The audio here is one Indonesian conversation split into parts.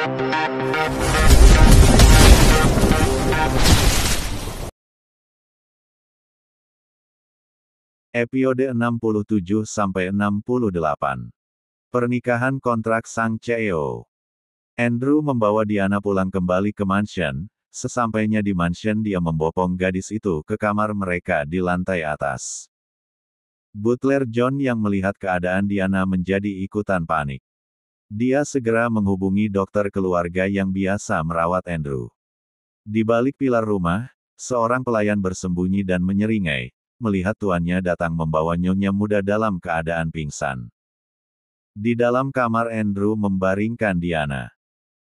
Episode 67-68. Pernikahan kontrak Sang CEO. Andrew membawa Diana pulang kembali ke mansion. Sesampainya di mansion dia membopong gadis itu ke kamar mereka di lantai atas. Butler John yang melihat keadaan Diana menjadi ikutan panik. Dia segera menghubungi dokter keluarga yang biasa merawat Andrew. Di balik pilar rumah, seorang pelayan bersembunyi dan menyeringai, melihat tuannya datang membawa nyonya muda dalam keadaan pingsan. Di dalam kamar Andrew membaringkan Diana.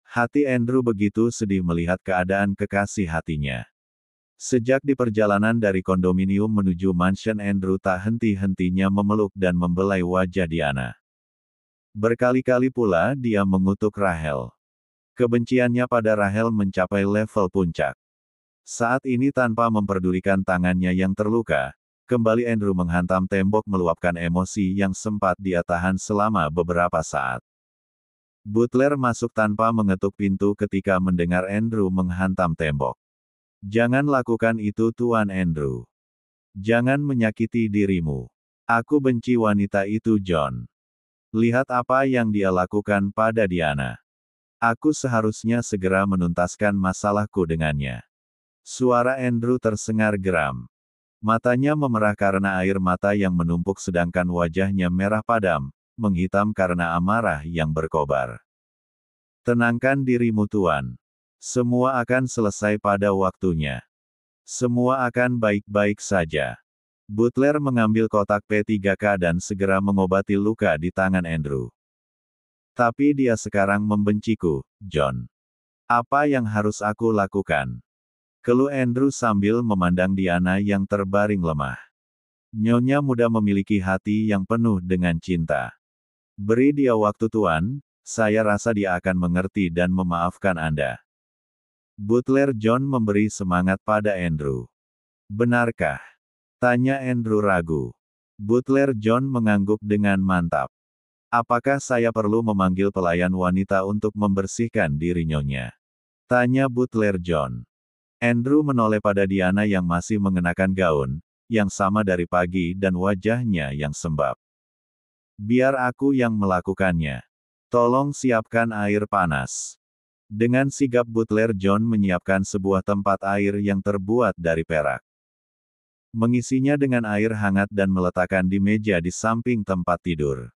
Hati Andrew begitu sedih melihat keadaan kekasih hatinya. Sejak di perjalanan dari kondominium menuju mansion Andrew tak henti-hentinya memeluk dan membelai wajah Diana. Berkali-kali pula dia mengutuk Rachel. Kebenciannya pada Rachel mencapai level puncak. Saat ini tanpa memperdulikan tangannya yang terluka, kembali Andrew menghantam tembok meluapkan emosi yang sempat dia tahan selama beberapa saat. Butler masuk tanpa mengetuk pintu ketika mendengar Andrew menghantam tembok. "Jangan lakukan itu Tuan Andrew. Jangan menyakiti dirimu. Aku benci wanita itu John. Lihat apa yang dia lakukan pada Diana. Aku seharusnya segera menuntaskan masalahku dengannya." Suara Andrew tersengar geram. Matanya memerah karena air mata yang menumpuk sedangkan wajahnya merah padam, menghitam karena amarah yang berkobar. "Tenangkan dirimu Tuan. Semua akan selesai pada waktunya. Semua akan baik-baik saja." Butler mengambil kotak P3K dan segera mengobati luka di tangan Andrew. "Tapi dia sekarang membenciku, John. Apa yang harus aku lakukan?" Keluh Andrew sambil memandang Diana yang terbaring lemah. "Nyonya muda memiliki hati yang penuh dengan cinta. Beri dia waktu Tuan, saya rasa dia akan mengerti dan memaafkan Anda." Butler John memberi semangat pada Andrew. "Benarkah?" tanya Andrew ragu. Butler John mengangguk dengan mantap. "Apakah saya perlu memanggil pelayan wanita untuk membersihkan diri Nyonya?" tanya Butler John. Andrew menoleh pada Diana yang masih mengenakan gaun, yang sama dari pagi dan wajahnya yang sembab. "Biar aku yang melakukannya. Tolong siapkan air panas." Dengan sigap Butler John menyiapkan sebuah tempat air yang terbuat dari perak. Mengisinya dengan air hangat dan meletakkan di meja di samping tempat tidur.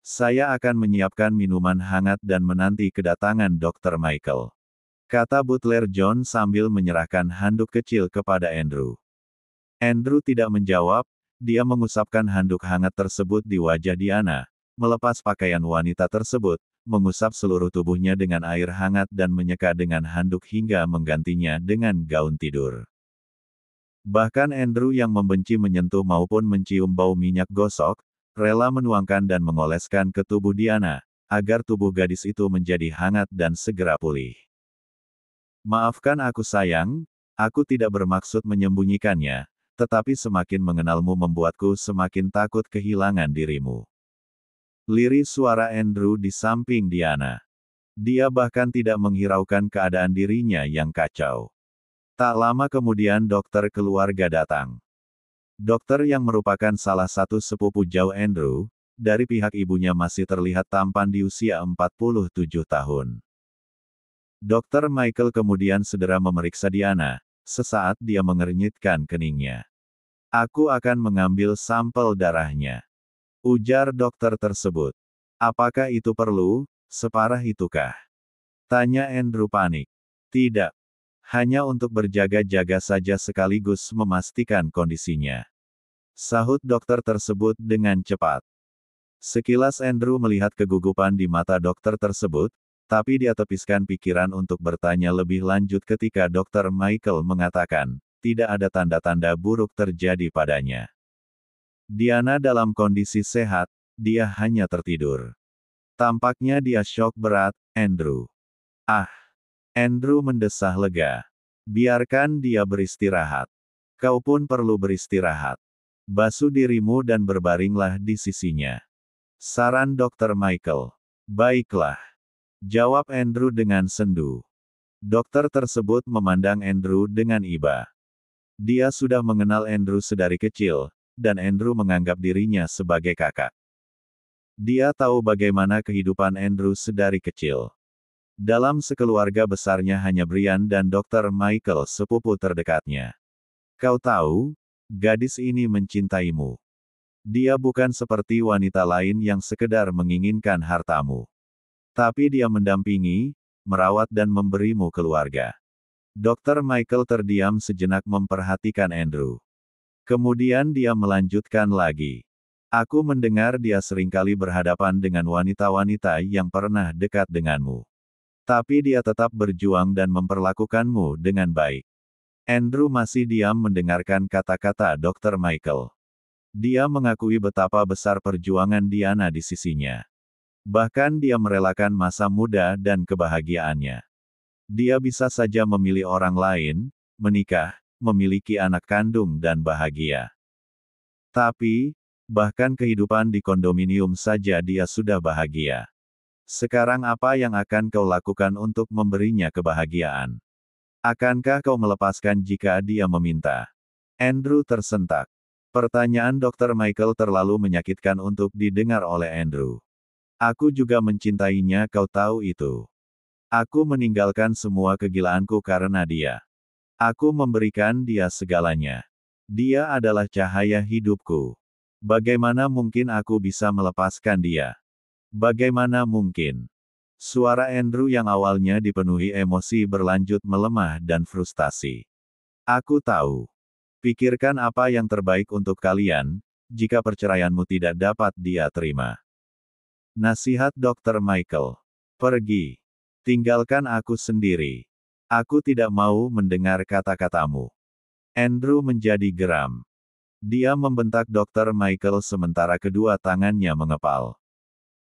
"Saya akan menyiapkan minuman hangat dan menanti kedatangan Dr. Michael," kata Butler John sambil menyerahkan handuk kecil kepada Andrew. Andrew tidak menjawab, dia mengusapkan handuk hangat tersebut di wajah Diana, melepas pakaian wanita tersebut, mengusap seluruh tubuhnya dengan air hangat dan menyeka dengan handuk hingga menggantinya dengan gaun tidur. Bahkan Andrew yang membenci menyentuh maupun mencium bau minyak gosok, rela menuangkan dan mengoleskan ke tubuh Diana, agar tubuh gadis itu menjadi hangat dan segera pulih. "Maafkan aku sayang, aku tidak bermaksud menyembunyikannya, tetapi semakin mengenalmu membuatku semakin takut kehilangan dirimu." Lirih suara Andrew di samping Diana. Dia bahkan tidak menghiraukan keadaan dirinya yang kacau. Tak lama kemudian dokter keluarga datang. Dokter yang merupakan salah satu sepupu jauh Andrew, dari pihak ibunya masih terlihat tampan di usia 47 tahun. Dr. Michael kemudian segera memeriksa Diana, sesaat dia mengernyitkan keningnya. "Aku akan mengambil sampel darahnya," ujar dokter tersebut. "Apakah itu perlu, separah itukah?" tanya Andrew panik. "Tidak. Hanya untuk berjaga-jaga saja sekaligus memastikan kondisinya," sahut dokter tersebut dengan cepat. Sekilas Andrew melihat kegugupan di mata dokter tersebut, tapi dia tepiskan pikiran untuk bertanya lebih lanjut ketika Dr. Michael mengatakan, tidak ada tanda-tanda buruk terjadi padanya. Diana dalam kondisi sehat, dia hanya tertidur. Tampaknya dia syok berat, Andrew. "Ah." Andrew mendesah lega. "Biarkan dia beristirahat. Kau pun perlu beristirahat. Basuh dirimu dan berbaringlah di sisinya," saran Dr. Michael. "Baiklah." Jawab Andrew dengan sendu. Dokter tersebut memandang Andrew dengan iba. Dia sudah mengenal Andrew sedari kecil, dan Andrew menganggap dirinya sebagai kakak. Dia tahu bagaimana kehidupan Andrew sedari kecil. Dalam sekeluarga besarnya hanya Brian dan Dr. Michael sepupu terdekatnya. Kau tahu, gadis ini mencintaimu. Dia bukan seperti wanita lain yang sekedar menginginkan hartamu. Tapi dia mendampingi, merawat dan memberimu keluarga. Dr. Michael terdiam sejenak memperhatikan Andrew. Kemudian dia melanjutkan lagi. Aku mendengar dia seringkali berhadapan dengan wanita-wanita yang pernah dekat denganmu. Tapi dia tetap berjuang dan memperlakukanmu dengan baik. Andrew masih diam mendengarkan kata-kata Dr. Michael. Dia mengakui betapa besar perjuangan Diana di sisinya. Bahkan dia merelakan masa muda dan kebahagiaannya. Dia bisa saja memilih orang lain, menikah, memiliki anak kandung dan bahagia. Tapi, bahkan kehidupan di kondominium saja dia sudah bahagia. Sekarang apa yang akan kau lakukan untuk memberinya kebahagiaan? Akankah kau melepaskan jika dia meminta? Andrew tersentak. Pertanyaan Dr. Michael terlalu menyakitkan untuk didengar oleh Andrew. Aku juga mencintainya, kau tahu itu. Aku meninggalkan semua kegilaanku karena dia. Aku memberikan dia segalanya. Dia adalah cahaya hidupku. Bagaimana mungkin aku bisa melepaskan dia? Bagaimana mungkin? Suara Andrew yang awalnya dipenuhi emosi berlanjut melemah dan frustasi. Aku tahu. Pikirkan apa yang terbaik untuk kalian, jika perceraianmu tidak dapat dia terima. Nasihat Dr. Michael. Pergi. Tinggalkan aku sendiri. Aku tidak mau mendengar kata-katamu. Andrew menjadi geram. Dia membentak Dr. Michael sementara kedua tangannya mengepal.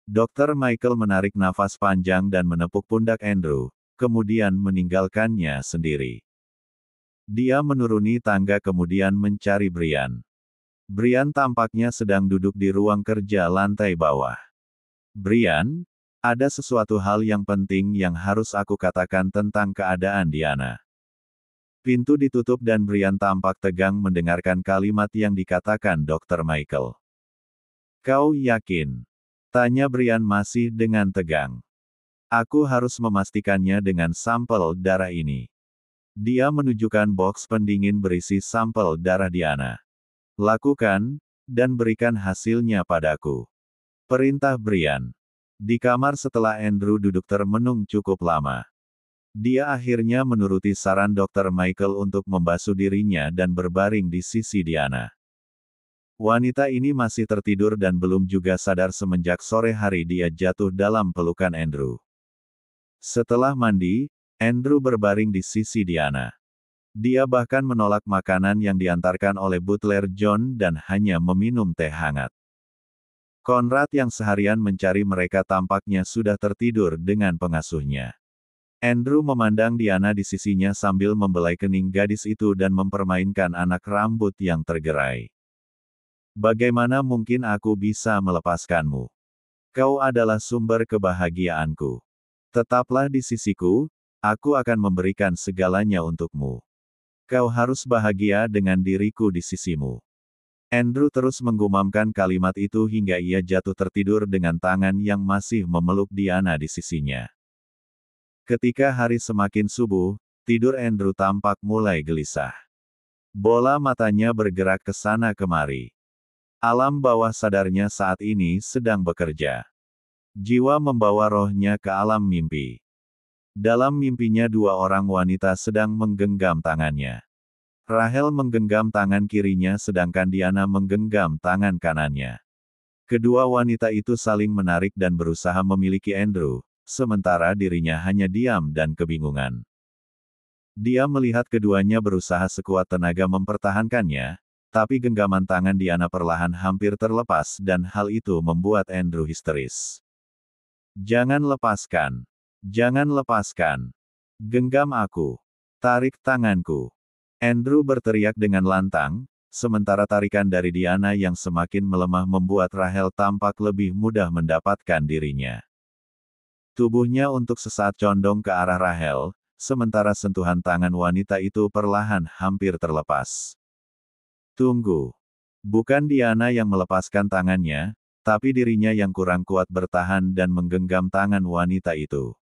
Dr. Michael menarik nafas panjang dan menepuk pundak Andrew, kemudian meninggalkannya sendiri. Dia menuruni tangga kemudian mencari Brian. Brian tampaknya sedang duduk di ruang kerja lantai bawah. Brian, ada sesuatu hal yang penting yang harus aku katakan tentang keadaan Diana. Pintu ditutup dan Brian tampak tegang mendengarkan kalimat yang dikatakan Dr. Michael. Kau yakin? Tanya Brian masih dengan tegang. Aku harus memastikannya dengan sampel darah ini. Dia menunjukkan box pendingin berisi sampel darah Diana. Lakukan, dan berikan hasilnya padaku. Perintah Brian. Di kamar setelah Andrew duduk termenung cukup lama. Dia akhirnya menuruti saran Dr. Michael untuk membasuh dirinya dan berbaring di sisi Diana. Wanita ini masih tertidur dan belum juga sadar semenjak sore hari dia jatuh dalam pelukan Andrew. Setelah mandi, Andrew berbaring di sisi Diana. Dia bahkan menolak makanan yang diantarkan oleh butler John dan hanya meminum teh hangat. Conrad yang seharian mencari mereka tampaknya sudah tertidur dengan pengasuhnya. Andrew memandang Diana di sisinya sambil membelai kening gadis itu dan mempermainkan anak rambut yang tergerai. Bagaimana mungkin aku bisa melepaskanmu? Kau adalah sumber kebahagiaanku. Tetaplah di sisiku, aku akan memberikan segalanya untukmu. Kau harus bahagia dengan diriku di sisimu. Andrew terus menggumamkan kalimat itu hingga ia jatuh tertidur dengan tangan yang masih memeluk Diana di sisinya. Ketika hari semakin subuh, tidur Andrew tampak mulai gelisah. Bola matanya bergerak ke sana kemari. Alam bawah sadarnya saat ini sedang bekerja. Jiwa membawa rohnya ke alam mimpi. Dalam mimpinya dua orang wanita sedang menggenggam tangannya. Rachel menggenggam tangan kirinya sedangkan Diana menggenggam tangan kanannya. Kedua wanita itu saling menarik dan berusaha memiliki Andrew, sementara dirinya hanya diam dan kebingungan. Dia melihat keduanya berusaha sekuat tenaga mempertahankannya, tapi genggaman tangan Diana perlahan hampir terlepas dan hal itu membuat Andrew histeris. Jangan lepaskan. Jangan lepaskan. Genggam aku. Tarik tanganku. Andrew berteriak dengan lantang, sementara tarikan dari Diana yang semakin melemah membuat Rachel tampak lebih mudah mendapatkan dirinya. Tubuhnya untuk sesaat condong ke arah Rahel, sementara sentuhan tangan wanita itu perlahan hampir terlepas. Tunggu. Bukan Diana yang melepaskan tangannya, tapi dirinya yang kurang kuat bertahan dan menggenggam tangan wanita itu.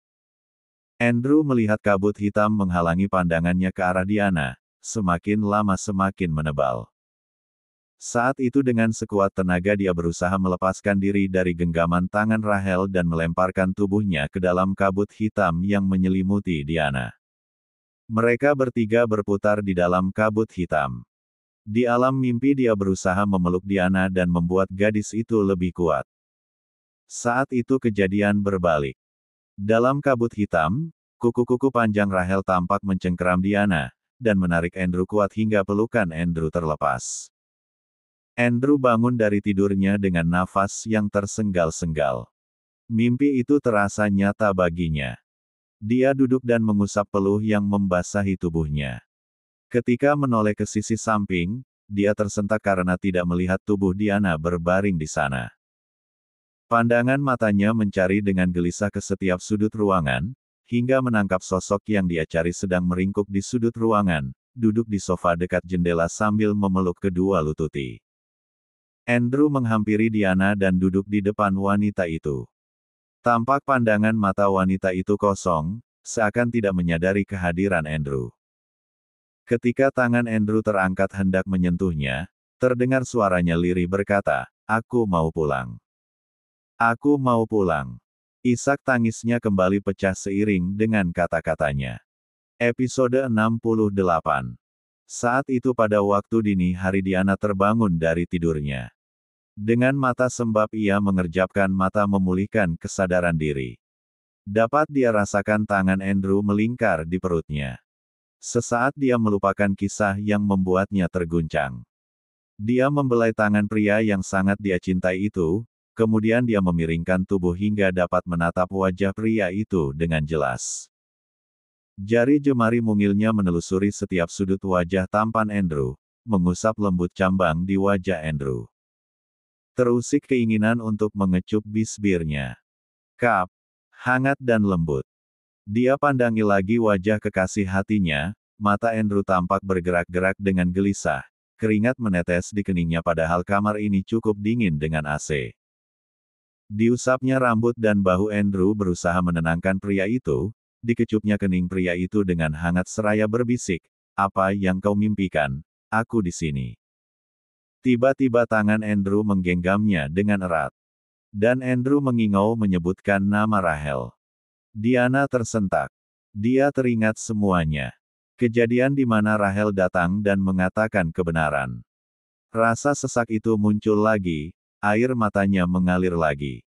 Andrew melihat kabut hitam menghalangi pandangannya ke arah Diana, semakin lama semakin menebal. Saat itu dengan sekuat tenaga dia berusaha melepaskan diri dari genggaman tangan Rahel dan melemparkan tubuhnya ke dalam kabut hitam yang menyelimuti Diana. Mereka bertiga berputar di dalam kabut hitam. Di alam mimpi dia berusaha memeluk Diana dan membuat gadis itu lebih kuat. Saat itu kejadian berbalik. Dalam kabut hitam, kuku-kuku panjang Rahel tampak mencengkeram Diana, dan menarik Andrew kuat hingga pelukan Andrew terlepas. Andrew bangun dari tidurnya dengan nafas yang tersenggal-senggal. Mimpi itu terasa nyata baginya. Dia duduk dan mengusap peluh yang membasahi tubuhnya. Ketika menoleh ke sisi samping, dia tersentak karena tidak melihat tubuh Diana berbaring di sana. Pandangan matanya mencari dengan gelisah ke setiap sudut ruangan, hingga menangkap sosok yang dia cari sedang meringkuk di sudut ruangan, duduk di sofa dekat jendela sambil memeluk kedua lututnya. Andrew menghampiri Diana dan duduk di depan wanita itu. Tampak pandangan mata wanita itu kosong, seakan tidak menyadari kehadiran Andrew. Ketika tangan Andrew terangkat hendak menyentuhnya, terdengar suaranya lirih berkata, "Aku mau pulang. Aku mau pulang." Isak tangisnya kembali pecah seiring dengan kata-katanya. Episode 68. Saat itu pada waktu dini hari Diana terbangun dari tidurnya. Dengan mata sembab ia mengerjapkan mata memulihkan kesadaran diri. Dapat dia rasakan tangan Andrew melingkar di perutnya. Sesaat dia melupakan kisah yang membuatnya terguncang. Dia membelai tangan pria yang sangat dia cintai itu, kemudian dia memiringkan tubuh hingga dapat menatap wajah pria itu dengan jelas. Jari jemari mungilnya menelusuri setiap sudut wajah tampan Andrew, mengusap lembut cambang di wajah Andrew. Terusik keinginan untuk mengecup bisbirnya. Kap, hangat dan lembut. Dia pandangi lagi wajah kekasih hatinya, mata Andrew tampak bergerak-gerak dengan gelisah, keringat menetes di keningnya padahal kamar ini cukup dingin dengan AC. Diusapnya rambut dan bahu Andrew berusaha menenangkan pria itu, dikecupnya kening pria itu dengan hangat seraya berbisik, "Apa yang kau mimpikan? Aku di sini." Tiba-tiba tangan Andrew menggenggamnya dengan erat. Dan Andrew mengingau menyebutkan nama Rahel. Diana tersentak. Dia teringat semuanya. Kejadian di mana Rahel datang dan mengatakan kebenaran. Rasa sesak itu muncul lagi, air matanya mengalir lagi.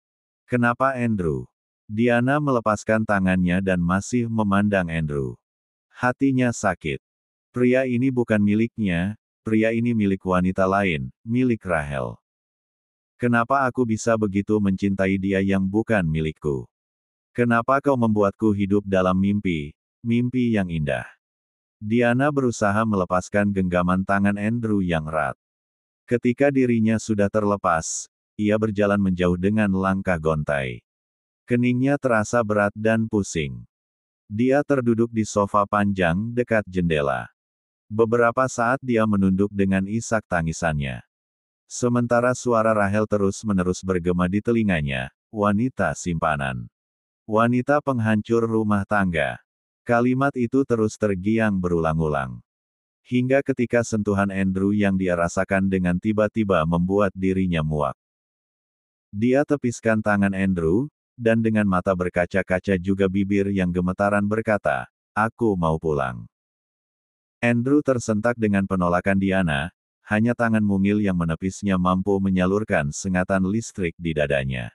Kenapa Andrew? Diana melepaskan tangannya dan masih memandang Andrew. Hatinya sakit. Pria ini bukan miliknya, pria ini milik wanita lain, milik Rahel. Kenapa aku bisa begitu mencintai dia yang bukan milikku? Kenapa kau membuatku hidup dalam mimpi, mimpi yang indah? Diana berusaha melepaskan genggaman tangan Andrew yang erat. Ketika dirinya sudah terlepas, ia berjalan menjauh dengan langkah gontai. Keningnya terasa berat dan pusing. Dia terduduk di sofa panjang dekat jendela. Beberapa saat dia menunduk dengan isak tangisannya. Sementara suara Rahel terus-menerus bergema di telinganya, "Wanita simpanan. Wanita penghancur rumah tangga." Kalimat itu terus tergiang berulang-ulang. Hingga ketika sentuhan Andrew yang dia rasakan dengan tiba-tiba membuat dirinya muak. Dia tepiskan tangan Andrew, dan dengan mata berkaca-kaca juga bibir yang gemetaran berkata, "Aku mau pulang." Andrew tersentak dengan penolakan Diana, hanya tangan mungil yang menepisnya mampu menyalurkan sengatan listrik di dadanya.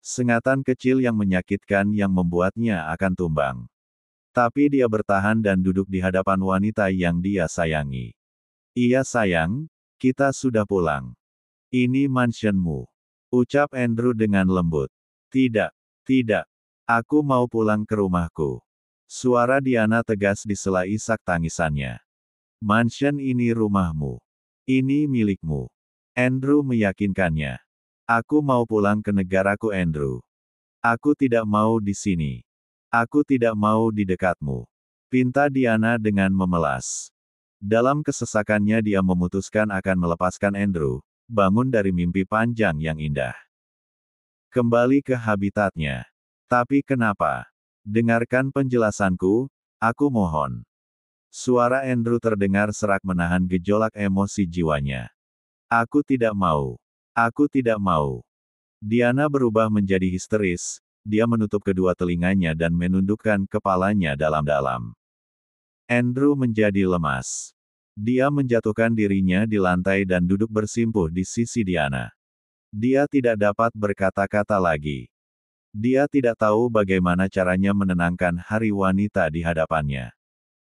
Sengatan kecil yang menyakitkan yang membuatnya akan tumbang. Tapi dia bertahan dan duduk di hadapan wanita yang dia sayangi. "Iya sayang, kita sudah pulang. Ini mansionmu," ucap Andrew dengan lembut. "Tidak, tidak. Aku mau pulang ke rumahku." Suara Diana tegas di sela isak tangisannya. "Mansion ini rumahmu. Ini milikmu." Andrew meyakinkannya. "Aku mau pulang ke negaraku Andrew. Aku tidak mau di sini. Aku tidak mau di dekatmu. Pinta Diana dengan memelas. Dalam kesesakannya dia memutuskan akan melepaskan Andrew, bangun dari mimpi panjang yang indah. Kembali ke habitatnya. Tapi kenapa? Dengarkan penjelasanku, aku mohon. Suara Andrew terdengar serak menahan gejolak emosi jiwanya. Aku tidak mau. Aku tidak mau. Diana berubah menjadi histeris, dia menutup kedua telinganya dan menundukkan kepalanya dalam-dalam. Andrew menjadi lemas. Dia menjatuhkan dirinya di lantai dan duduk bersimpuh di sisi Diana. Dia tidak dapat berkata-kata lagi. Dia tidak tahu bagaimana caranya menenangkan hari wanita di hadapannya.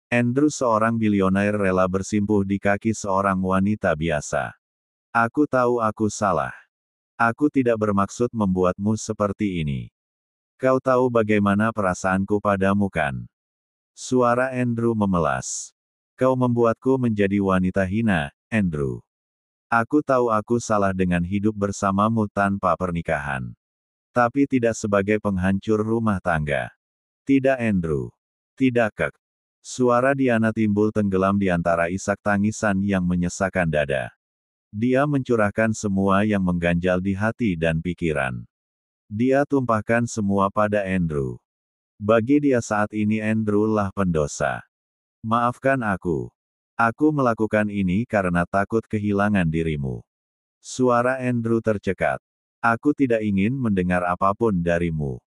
Andrew seorang bilioner rela bersimpuh di kaki seorang wanita biasa. Aku tahu aku salah. Aku tidak bermaksud membuatmu seperti ini. Kau tahu bagaimana perasaanku padamu kan? Suara Andrew memelas. Kau membuatku menjadi wanita hina, Andrew. Aku tahu aku salah dengan hidup bersamamu tanpa pernikahan. Tapi tidak sebagai penghancur rumah tangga. Tidak Andrew. Tidak Kek. Suara Diana timbul tenggelam di antara isak tangisan yang menyesakkan dada. Dia mencurahkan semua yang mengganjal di hati dan pikiran. Dia tumpahkan semua pada Andrew. Bagi dia saat ini Andrew lah pendosa. Maafkan aku. Aku melakukan ini karena takut kehilangan dirimu. Suara Andrew tercekat. Aku tidak ingin mendengar apapun darimu.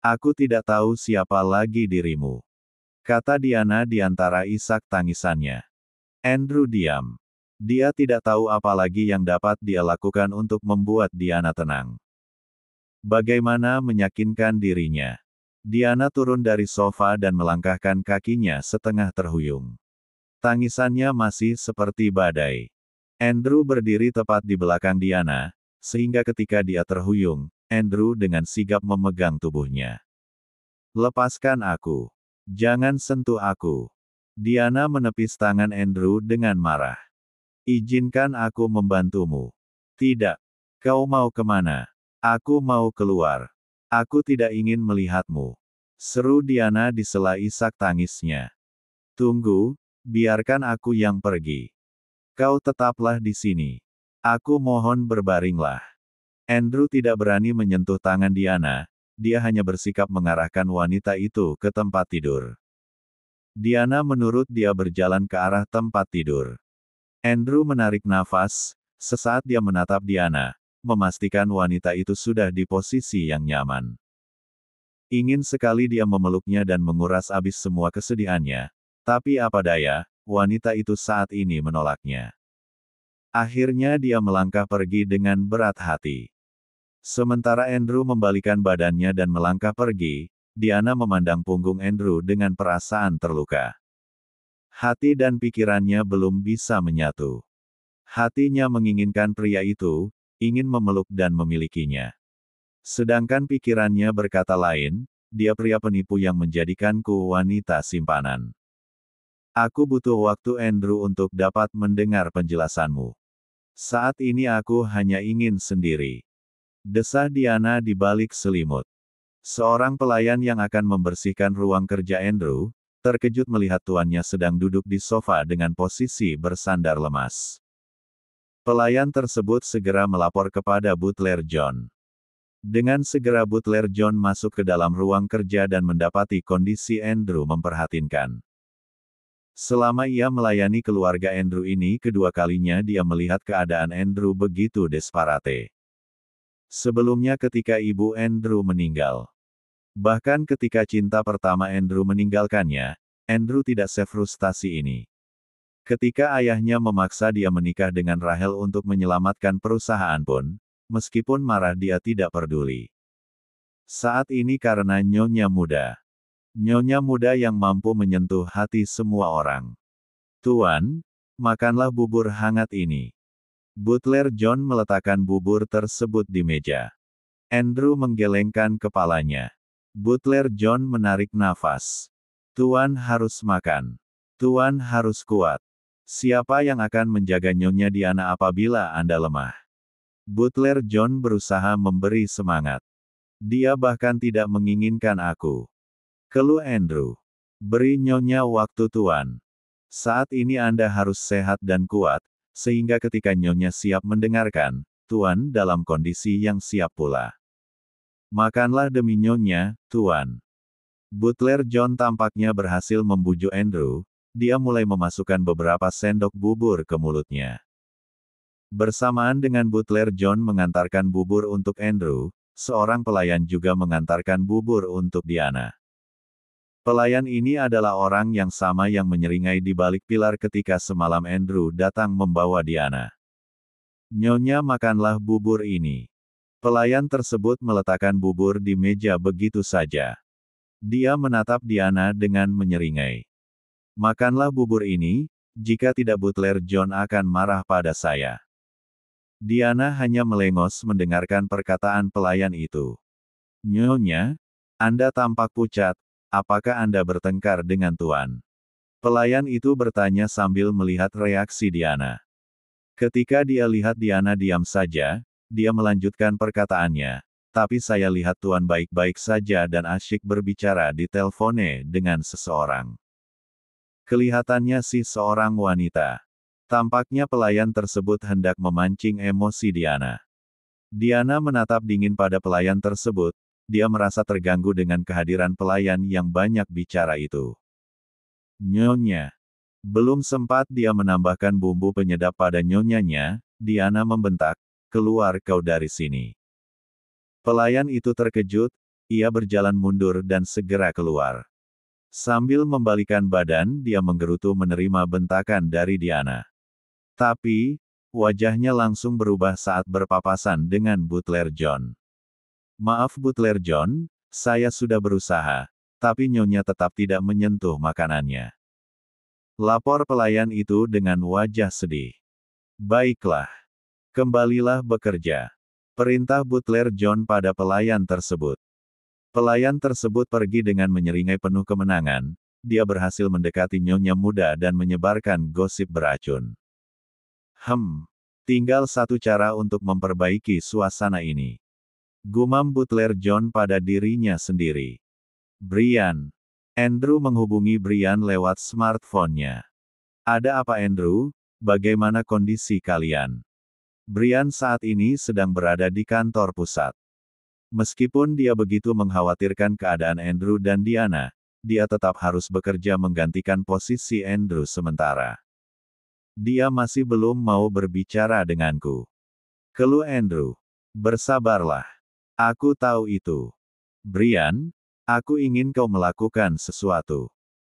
Aku tidak tahu siapa lagi dirimu. Kata Diana di antara isak tangisannya. Andrew diam. Dia tidak tahu apa lagi yang dapat dia lakukan untuk membuat Diana tenang. Bagaimana meyakinkan dirinya. Diana turun dari sofa dan melangkahkan kakinya setengah terhuyung. Tangisannya masih seperti badai. Andrew berdiri tepat di belakang Diana, sehingga ketika dia terhuyung, Andrew dengan sigap memegang tubuhnya. Lepaskan aku. Jangan sentuh aku. Diana menepis tangan Andrew dengan marah. Izinkan aku membantumu. Tidak. Kau mau kemana? Aku mau keluar. Aku tidak ingin melihatmu. Seru Diana di sela isak tangisnya. Tunggu, biarkan aku yang pergi. Kau tetaplah di sini. Aku mohon berbaringlah. Andrew tidak berani menyentuh tangan Diana, dia hanya bersikap mengarahkan wanita itu ke tempat tidur. Diana menurut dia berjalan ke arah tempat tidur. Andrew menarik nafas, sesaat dia menatap Diana, memastikan wanita itu sudah di posisi yang nyaman. Ingin sekali dia memeluknya dan menguras habis semua kesedihannya, tapi apa daya, wanita itu saat ini menolaknya. Akhirnya dia melangkah pergi dengan berat hati. Sementara Andrew membalikan badannya dan melangkah pergi, Diana memandang punggung Andrew dengan perasaan terluka. Hati dan pikirannya belum bisa menyatu. Hatinya menginginkan pria itu, ingin memeluk dan memilikinya. Sedangkan pikirannya berkata lain, dia pria penipu yang menjadikanku wanita simpanan. Aku butuh waktu Andrew untuk dapat mendengar penjelasanmu. Saat ini aku hanya ingin sendiri. Desah Diana di balik selimut. Seorang pelayan yang akan membersihkan ruang kerja Andrew, terkejut melihat tuannya sedang duduk di sofa dengan posisi bersandar lemas. Pelayan tersebut segera melapor kepada Butler John. Dengan segera Butler John masuk ke dalam ruang kerja dan mendapati kondisi Andrew memprihatinkan. Selama ia melayani keluarga Andrew ini kedua kalinya dia melihat keadaan Andrew begitu desperate. Sebelumnya ketika ibu Andrew meninggal. Bahkan ketika cinta pertama Andrew meninggalkannya, Andrew tidak sefrustasi ini. Ketika ayahnya memaksa dia menikah dengan Rachel untuk menyelamatkan perusahaan pun, meskipun marah dia tidak peduli. Saat ini karena Nyonya Muda. Nyonya Muda yang mampu menyentuh hati semua orang. Tuan, makanlah bubur hangat ini. Butler John meletakkan bubur tersebut di meja. Andrew menggelengkan kepalanya. Butler John menarik nafas. Tuan harus makan. Tuan harus kuat. Siapa yang akan menjaga Nyonya Diana apabila Anda lemah? Butler John berusaha memberi semangat. Dia bahkan tidak menginginkan aku. Keluh Andrew. Beri Nyonya waktu Tuan. Saat ini Anda harus sehat dan kuat, sehingga ketika Nyonya siap mendengarkan, Tuan dalam kondisi yang siap pula. Makanlah demi Nyonya, Tuan. Butler John tampaknya berhasil membujuk Andrew, dia mulai memasukkan beberapa sendok bubur ke mulutnya. Bersamaan dengan Butler John mengantarkan bubur untuk Andrew, seorang pelayan juga mengantarkan bubur untuk Diana. Pelayan ini adalah orang yang sama yang menyeringai di balik pilar ketika semalam Andrew datang membawa Diana. Nyonya makanlah bubur ini. Pelayan tersebut meletakkan bubur di meja begitu saja. Dia menatap Diana dengan menyeringai. Makanlah bubur ini, jika tidak Butler John akan marah pada saya. Diana hanya melengos mendengarkan perkataan pelayan itu. Nyonya, Anda tampak pucat, apakah Anda bertengkar dengan Tuan? Pelayan itu bertanya sambil melihat reaksi Diana. Ketika dia lihat Diana diam saja, dia melanjutkan perkataannya. Tapi saya lihat Tuan baik-baik saja dan asyik berbicara di telpone dengan seseorang. Kelihatannya si seorang wanita. Tampaknya pelayan tersebut hendak memancing emosi Diana. Diana menatap dingin pada pelayan tersebut, dia merasa terganggu dengan kehadiran pelayan yang banyak bicara itu. Nyonya. Belum sempat dia menambahkan bumbu penyedap pada nyonyanya, Diana membentak, keluar kau dari sini. Pelayan itu terkejut, ia berjalan mundur dan segera keluar. Sambil membalikan badan dia menggerutu menerima bentakan dari Diana. Tapi, wajahnya langsung berubah saat berpapasan dengan Butler John. Maaf Butler John, saya sudah berusaha, tapi Nyonya tetap tidak menyentuh makanannya. Lapor pelayan itu dengan wajah sedih. Baiklah. Kembalilah bekerja. Perintah Butler John pada pelayan tersebut. Pelayan tersebut pergi dengan menyeringai penuh kemenangan, dia berhasil mendekati Nyonya muda dan menyebarkan gosip beracun. Tinggal satu cara untuk memperbaiki suasana ini. Gumam Butler John pada dirinya sendiri. Brian. Andrew menghubungi Brian lewat smartphone-nya. Ada apa Andrew? Bagaimana kondisi kalian? Brian saat ini sedang berada di kantor pusat. Meskipun dia begitu mengkhawatirkan keadaan Andrew dan Diana, dia tetap harus bekerja menggantikan posisi Andrew sementara. Dia masih belum mau berbicara denganku. Keluh Andrew. Bersabarlah. Aku tahu itu. Brian, aku ingin kau melakukan sesuatu.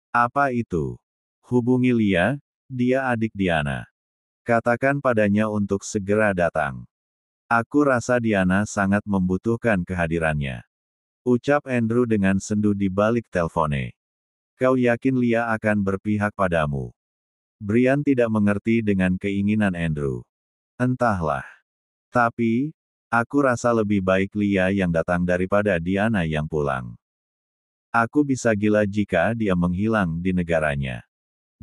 Apa itu? Hubungi Lia, dia adik Diana. Katakan padanya untuk segera datang. Aku rasa Diana sangat membutuhkan kehadirannya. Ucap Andrew dengan sendu di balik telpone. Kau yakin Lia akan berpihak padamu? Brian tidak mengerti dengan keinginan Andrew. Entahlah. Tapi, aku rasa lebih baik Lia yang datang daripada Diana yang pulang. Aku bisa gila jika dia menghilang di negaranya.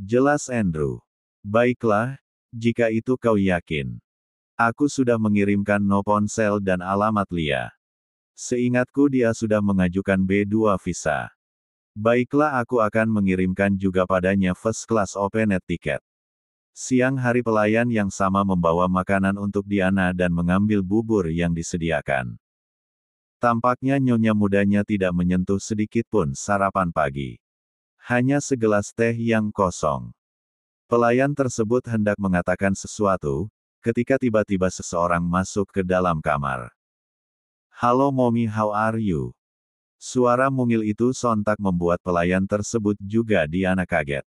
Jelas Andrew. Baiklah, jika itu kau yakin. Aku sudah mengirimkan no ponsel dan alamat Lia. Seingatku dia sudah mengajukan B2 visa. Baiklah aku akan mengirimkan juga padanya first class openet tiket. Siang hari pelayan yang sama membawa makanan untuk Diana dan mengambil bubur yang disediakan. Tampaknya nyonya mudanya tidak menyentuh sedikit pun sarapan pagi. Hanya segelas teh yang kosong. Pelayan tersebut hendak mengatakan sesuatu, ketika tiba-tiba seseorang masuk ke dalam kamar. Halo Mommy, how are you? Suara mungil itu sontak membuat pelayan tersebut juga Diana kaget.